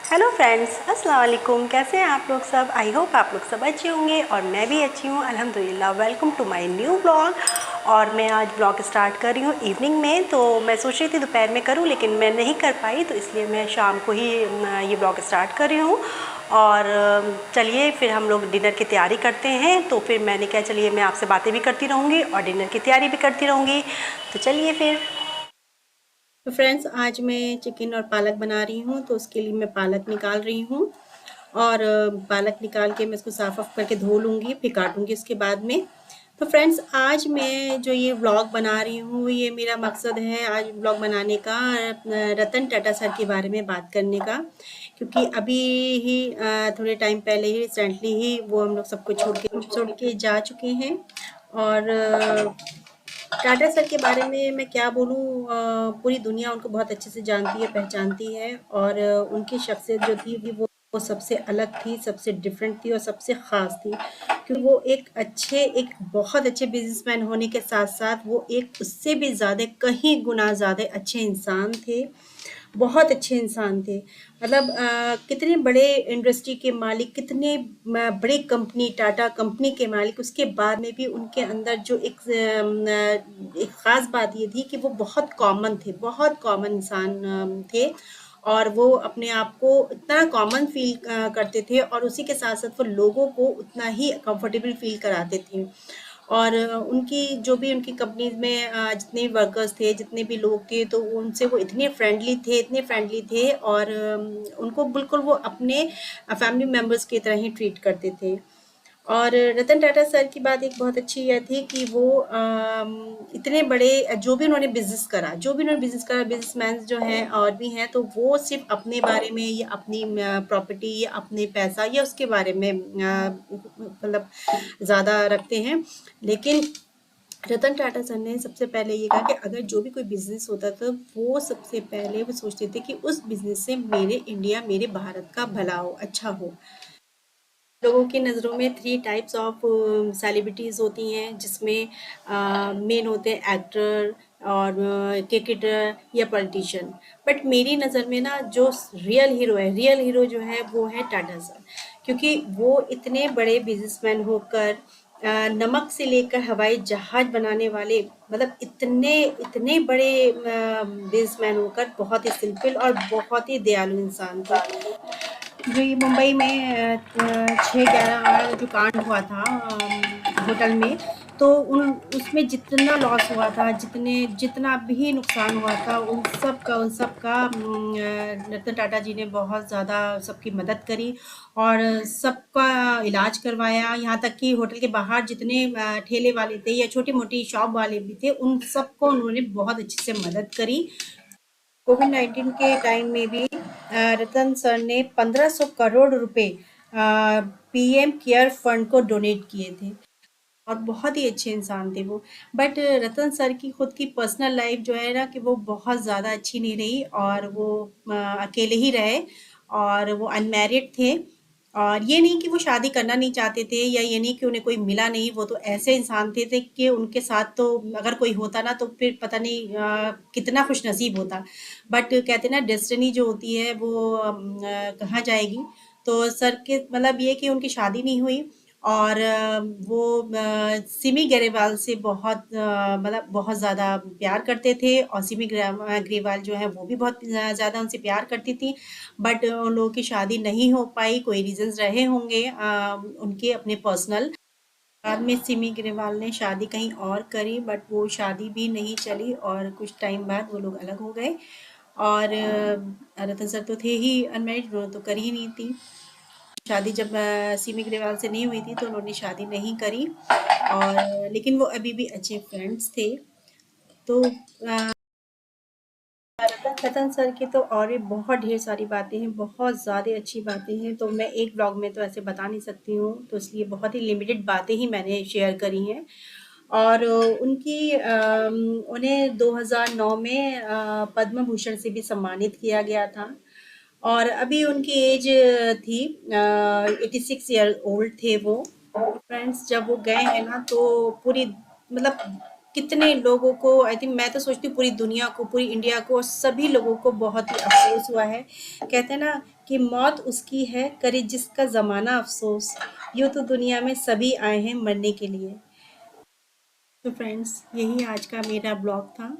Hello friends, अस्सलाम वालेकुम। कैसे हैं आप लोग सब? आई होप आप लोग सब अच्छे होंगे और मैं भी अच्छी हूँ अल्हम्दुलिल्लाह। Welcome to my new blog. और मैं आज ब्लॉग स्टार्ट कर रही हूँ इवनिंग में। तो मैं सोच रही थी दोपहर में करूँ, लेकिन मैं नहीं कर पाई, तो इसलिए मैं शाम को ही ये ब्लॉग स्टार्ट कर रही हूँ। और चलिए फिर हम लोग डिनर की तैयारी करते हैं। तो फिर मैंने कहा चलिए मैं आपसे बातें भी करती रहूँगी और डिनर की तैयारी भी करती रहूँगी। तो चलिए फिर। तो फ्रेंड्स, आज मैं चिकन और पालक बना रही हूँ। तो उसके लिए मैं पालक निकाल रही हूँ और पालक निकाल के मैं इसको साफ ऑफ करके धो लूँगी, फिर काटूँगी उसके बाद में। तो फ्रेंड्स, आज मैं जो ये व्लॉग बना रही हूँ, ये मेरा मकसद है आज व्लॉग बनाने का रतन टाटा सर के बारे में बात करने का। क्योंकि अभी ही थोड़े टाइम पहले ही रिसेंटली ही वो हम लोग सबको छोड़ के जा चुके हैं। और टाटा सर के बारे में मैं क्या बोलूँ, पूरी दुनिया उनको बहुत अच्छे से जानती है, पहचानती है। और उनकी शख्सियत जो थी वो सबसे अलग थी, सबसे डिफरेंट थी और सबसे ख़ास थी। क्योंकि वो एक बहुत अच्छे बिजनेसमैन होने के साथ साथ वो एक उससे भी ज़्यादा कहीं गुना ज़्यादा अच्छे इंसान थे। बहुत अच्छे इंसान थे। मतलब कितने बड़े इंडस्ट्री के मालिक, कितने बड़े कंपनी टाटा कंपनी के मालिक, उसके बाद में भी उनके अंदर जो एक ख़ास बात ये थी कि वो बहुत कॉमन थे, बहुत कॉमन इंसान थे। और वो अपने आप को इतना कॉमन फ़ील करते थे और उसी के साथ-साथ वो लोगों को उतना ही कंफर्टेबल फ़ील कराते थे। और उनकी जो भी उनकी कंपनीज़ में जितने भी वर्कर्स थे, जितने भी लोग थे, तो उनसे वो इतने फ्रेंडली थे। और उनको बिल्कुल वो अपने फैमिली मेंबर्स की तरह ही ट्रीट करते थे। और रतन टाटा सर की बात एक बहुत अच्छी ये थी कि वो इतने बड़े जो भी उन्होंने बिज़नेस करा, बिज़नेसमैन जो हैं और भी हैं, तो वो सिर्फ़ अपने बारे में या अपनी प्रॉपर्टी या अपने पैसा या उसके बारे में मतलब ज़्यादा रखते हैं। लेकिन रतन टाटा सर ने सबसे पहले ये कहा कि अगर जो भी कोई बिज़नेस होता था, वो सबसे पहले वो सोचते थे कि उस बिज़नेस से मेरे इंडिया, मेरे भारत का भला हो, अच्छा हो। लोगों की नज़रों में 3 टाइप्स ऑफ सेलिब्रिटीज़ होती हैं, जिसमें मेन होते हैं एक्टर और क्रिकेटर या पॉलिटिशियन। बट मेरी नज़र में ना जो रियल हीरो जो है वो है टाटा सर। क्योंकि वो इतने बड़े बिजनेसमैन होकर नमक से लेकर हवाई जहाज़ बनाने वाले, मतलब इतने इतने बड़े बिजनेसमैन होकर बहुत ही सिंपल और बहुत ही दयालु इंसान थे। जो ये मुंबई में 6/11 जो कांड हुआ था होटल में, तो उन उसमें जितना लॉस हुआ था, जितना भी नुकसान हुआ था, उन सब का रतन टाटा जी ने बहुत ज़्यादा सबकी मदद करी और सबका इलाज करवाया। यहाँ तक कि होटल के बाहर जितने ठेले वाले थे या छोटी-मोटी शॉप वाले भी थे, उन सबको उन्होंने बहुत अच्छे से मदद करी। कोविड-19 के टाइम में भी रतन सर ने 1500 करोड़ रुपए पीएम केयर फंड को डोनेट किए थे। और बहुत ही अच्छे इंसान थे वो। बट रतन सर की खुद की पर्सनल लाइफ जो है ना, कि वो बहुत ज़्यादा अच्छी नहीं रही और वो अकेले ही रहे और वो अनमैरिड थे। और ये नहीं कि वो शादी करना नहीं चाहते थे या ये नहीं कि उन्हें कोई मिला नहीं, वो तो ऐसे इंसान थे कि उनके साथ तो अगर कोई होता ना तो फिर पता नहीं कितना खुशनसीब होता। बट कहते हैं ना, डेस्टिनी जो होती है वो कहाँ जाएगी। तो सर के मतलब ये कि उनकी शादी नहीं हुई और वो सिमी ग्रेवाल से मतलब बहुत ज़्यादा प्यार करते थे और सिमी ग्रेवाल जो है वो भी बहुत ज़्यादा उनसे प्यार करती थी। बट उन लोगों की शादी नहीं हो पाई, कोई रीजंस रहे होंगे उनके अपने पर्सनल। बाद में सिमी ग्रेवाल ने शादी कहीं और करी, बट वो शादी भी नहीं चली और कुछ टाइम बाद वो लोग अलग हो गए। और रतन सर तो थे ही अनमेरिड, उन्होंने तो करी ही नहीं थी शादी। जब सिमी ग्रेवाल से नहीं हुई थी तो उन्होंने शादी नहीं करी। और लेकिन वो अभी भी अच्छे फ्रेंड्स थे। तो रतन सर की तो और भी बहुत ढेर सारी बातें हैं, बहुत ज़्यादा अच्छी बातें हैं। तो मैं एक ब्लॉग में तो ऐसे बता नहीं सकती हूँ, तो इसलिए बहुत ही लिमिटेड बातें ही मैंने शेयर करी हैं। और उन्हें 2009 में पद्म भूषण से भी सम्मानित किया गया था। और अभी उनकी एज थी 86 ईयर ओल्ड थे वो। फ्रेंड्स, जब वो गए हैं ना तो पूरी मतलब कितने लोगों को, आई थिंक मैं तो सोचती हूँ पूरी दुनिया को, पूरी इंडिया को, सभी लोगों को बहुत ही अफ़सोस हुआ है। कहते हैं ना कि मौत उसकी है, करे जिसका ज़माना अफ़सोस। यूँ तो दुनिया में सभी आए हैं मरने के लिए। तो फ्रेंड्स, यही आज का मेरा ब्लॉग था।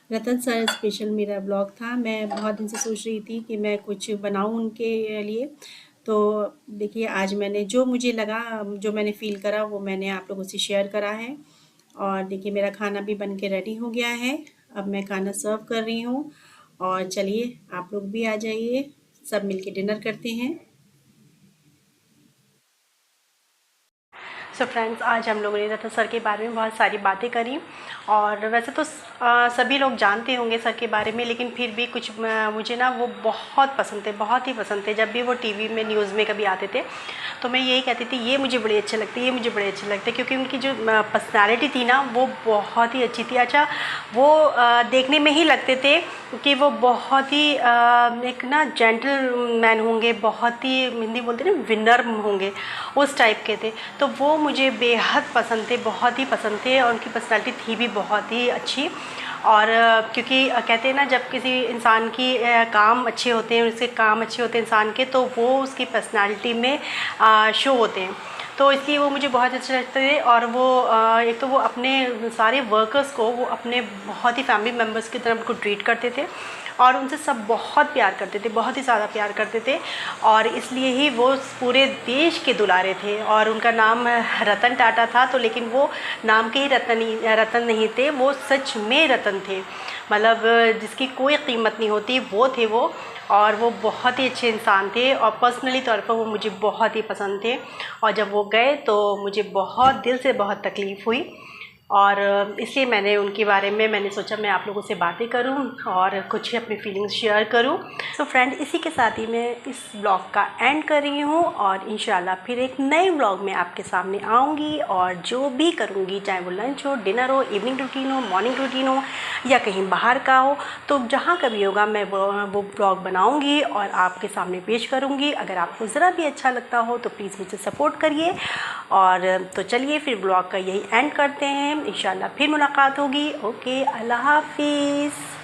रतन सर स्पेशल मेरा ब्लॉग था। मैं बहुत दिन से सोच रही थी कि मैं कुछ बनाऊँ उनके लिए। तो देखिए, आज मैंने जो मुझे लगा, जो मैंने फ़ील करा, वो मैंने आप लोगों से शेयर करा है। और देखिए, मेरा खाना भी बन के रेडी हो गया है। अब मैं खाना सर्व कर रही हूँ। और चलिए, आप लोग भी आ जाइए, सब मिलके डिनर करते हैं। सो फ्रेंड्स, आज हम लोगों ने रतन सर के बारे में बहुत सारी बातें करी। और वैसे तो सभी लोग जानते होंगे सर के बारे में, लेकिन फिर भी कुछ मुझे ना वो बहुत पसंद थे, बहुत ही पसंद थे। जब भी वो टीवी में न्यूज़ में कभी आते थे तो मैं यही कहती थी ये मुझे बड़े अच्छे लगते, ये मुझे बड़े अच्छे लगते, क्योंकि उनकी जो पर्सनैलिटी थी ना वो बहुत ही अच्छी थी। अच्छा, वो देखने में ही लगते थे कि वो बहुत ही एक ना जेंटलमैन होंगे, बहुत ही हिंदी बोलते हैं ना विनम्र होंगे, उस टाइप के थे। तो वो मुझे बेहद पसंद थे, बहुत ही पसंद थे। और उनकी पर्सनैलिटी थी भी बहुत ही अच्छी। और क्योंकि कहते हैं ना जब किसी इंसान की काम अच्छे होते हैं, उसके काम अच्छे होते हैं इंसान के, तो वो उसकी पर्सनैलिटी में शो होते हैं। तो इसलिए वो मुझे बहुत अच्छे लगते थे। और वो एक तो वो अपने सारे वर्कर्स को वो अपने बहुत ही फैमिली मेम्बर्स की तरह उनको ट्रीट करते थे। और उनसे सब बहुत प्यार करते थे, बहुत ही ज़्यादा प्यार करते थे। और इसलिए ही वो पूरे देश के दुलारे थे। और उनका नाम रतन टाटा था, तो लेकिन वो नाम के ही रतन नहीं थे, वो सच में रतन थे। मतलब जिसकी कोई कीमत नहीं होती, वो थे वो। और वो बहुत ही अच्छे इंसान थे, और पर्सनली तौर पर वो मुझे बहुत ही पसंद थे। और जब वो गए तो मुझे बहुत दिल से बहुत तकलीफ़ हुई। और इसलिए मैंने उनके बारे में मैंने सोचा मैं आप लोगों से बातें करूं और कुछ अपनी फीलिंग्स शेयर करूं। सो फ्रेंड, इसी के साथ ही मैं इस ब्लॉग का एंड कर रही हूं। और इंशाल्लाह फिर एक नए ब्लॉग में आपके सामने आऊंगी। और जो भी करूंगी, चाहे वो लंच हो, डिनर हो, इवनिंग रूटीन हो, मॉर्निंग रूटीन हो, या कहीं बाहर का हो, तो जहाँ कभी होगा मैं वो ब्लॉग बनाऊँगी और आपके सामने पेश करूँगी। अगर आपको ज़रा भी अच्छा लगता हो तो प्लीज़ मुझे सपोर्ट करिए। और तो चलिए फिर ब्लॉग का यही एंड करते हैं। इंशाल्लाह फिर मुलाकात होगी। ओके, अल्लाह हाफिज़।